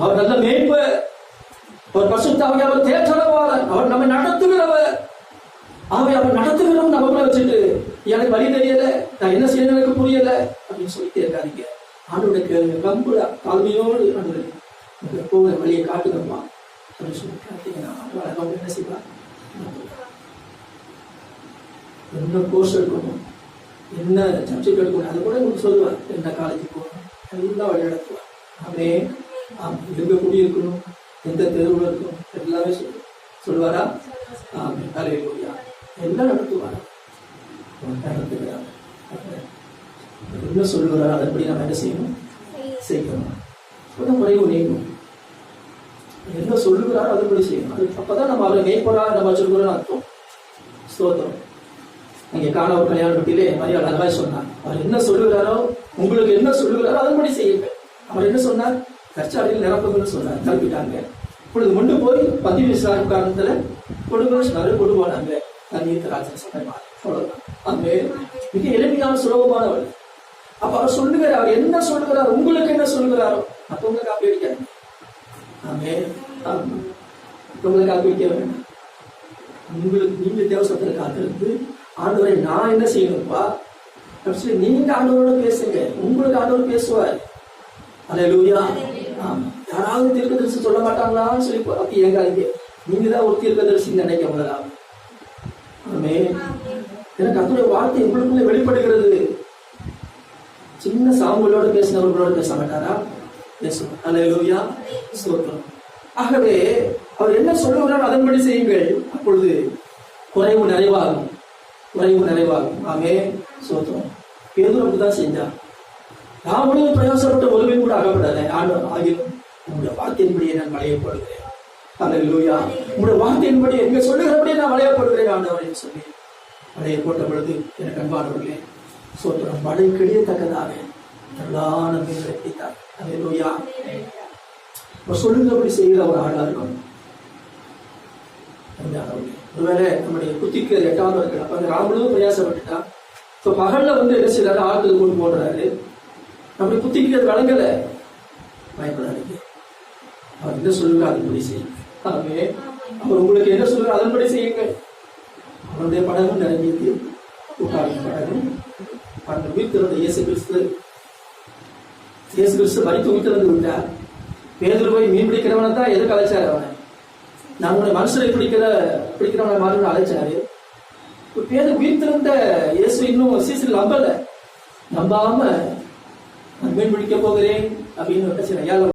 அவர் நல்ல மேய்ப்பர், அவர் பரிசுத்தாவியை அவர் தேற்றளவாளர், அவர் நம்மை நடத்துகிறவர். அவர் நடத்துகிறவன் நமக்குள்ள வச்சுட்டு எனக்கு வழி தெரியல, நான் என்ன செய்யணும் எனக்கு புரியல அப்படின்னு சொல்லிட்டே இருக்காதீங்க. ஆண்டோட கேளுங்க, கம்புல தாழ்மையோடு போகிற வழியை காட்டுகிறோமா அப்படின்னு சொல்லி காட்டீங்கன்னா அவங்க என்ன செய்வாங்க, என்ன கோர்ஸ் எடுக்கணும், என்ன சப்ஜெக்ட் எடுக்கணும், அதை கூட உங்களுக்கு சொல்லுவார். என்ன காலேஜுக்கு போகணும் எல்லாம் வழி நடத்துவார். அவனே எங்க குடியிருக்கணும், எந்த தெருவில் இருக்கணும் எல்லாமே சொல்லுவாரா? எல்லாம் நடத்துவாரா? நடத்துகிறார். என்ன சொல்லுகிறாரோ அதன்படி நம்ம என்ன செய்யணும், செய்யணும். குறைவு நீங்கும். என்ன சொல்லுகிறாரோ அதன்படி செய்யணும். அது அப்பதான் நம்ம அவரை மேய்ப்பரா நம்ம வச்சிருக்கிறோம்னு அர்த்தம். ஸ்தோத்திரம். நீங்க காண ஒரு கல்யாண வீட்டிலே மரியாதை அழகாய் சொன்னார், அவர் என்ன சொல்லுகிறாரோ, உங்களுக்கு என்ன சொல்லுகிறாரோ அதன்படி செய்யுங்க. அவர் என்ன சொன்னார், கற்சாலையில் நிரப்புங்கன்னு சொன்னார், நிரப்பிட்டாங்க. இப்பொழுது கொண்டு போய் 10 விசாரணை காரணத்துல கொடுங்கன்னு சொன்னாரு, கொண்டு போனாங்க. தண்ணீர் திராட்சை சமயமாக அவ்வளவுதான். அங்கே மிக எளிமையான சுலபமான வழி. அப்ப அவர் சொல்லுகிறார், அவர் என்ன சொல்லுகிறார், உங்களுக்கு என்ன சொல்லுகிறாரோ மற்றவங்க காப்பி அடிக்காது. ஆமே, மற்றவங்களை காப்பி அடிக்க வேண்டாம். உங்களுக்கு நீங்க தேவசத்துல காத்திருந்து ஆண்டவரை நான் என்ன செய்யணும்ப்பா சொல்லி நீங்க ஆண்டவரோட பேசுங்க. உங்களுக்கு ஆண்டவர் பேசுவார். அல்லேலூயா. யாராவது தீர்க்கதரிசி சொல்ல மாட்டாங்களான்னு சொல்லி அப்படி ஏங்காதீங்க. நீங்க தான் ஒரு தீர்க்கதரிசி நினைக்க முதலாம். ஆமே, எனக்கு அதோட வார்த்தை உங்களுக்குள்ள வெளிப்படுகிறது. சின்ன சாம்பலோட பேசினவர்களோட பேச மாட்டாரா? பேசுவார். அல்லேலூயா, ஸ்தோத்திரம். ஆகவே அவர் என்ன சொல்லுகிறார் அதன்படி செய்யுங்கள். அப்பொழுது குறைவு நிறைவாகும். ஆமே, ஸ்தோத்திரம். பேதுரு அப்படிதான் செஞ்சார். நான் முழுவதும் பிரயாசப்பட்ட ஒருமை கூட அகப்படலை. ஆகிலும் உங்களுடைய வார்த்தையின்படியே நான் வளையப்படுகிறேன். அல்லேலூயா. உங்களுடைய வார்த்தையின்படி எங்க சொல்லுகிறபடியே நான் வளையப்படுகிறேன் ஆண்டவரே சொல்லி வளைய போட்ட பொழுது எனக்கு அன்பானவர்களே, ஸ்தோத்திரம், மழை கிழியத்தக்கதாக நல்லான மீன்களை பிடித்தார். அல்லேலூயா. சொல்லுங்கபடி செய்கிற ஒரு ஆளா இருக்கும். ஒருவேளை நம்முடைய புத்திக்கு 8வது இருக்கிற அப்ப அந்த ராமளும் பிரயாசப்பட்டுட்டா. இப்ப பகல்ல என்ன செய்யறாரு, ஆட்கள் கொண்டு போடுறாரு. நம்முடைய புத்திக்கு அது வழங்கல, பயப்படாதீங்க. அவர் என்ன சொல்லுங்க அதன்படி செய்யுங்க. அவர் உங்களுக்கு என்ன சொல்லுங்க அதன்படி செய்யுங்க. அவருடைய படகும் நிறைஞ்சது, படகும் அந்த உயிர்த்திருந்த இயேசு கிறிஸ்து மரித்து உயிர்த்திருந்து விட்டார். பேதுரு போய் மீன் பிடிக்கிறவனை தான் எதுக்கு அழைச்சாரு? அவனை நான் உன்னை மனுஷரை பிடிக்கிறவனை மாதிரி அழைச்சாரு. பேதுரு உயிர்த்திருந்த இயேசு இன்னும் சீசன் நம்பாம நான் மீன் பிடிக்க போகிறேன் அப்படின்னு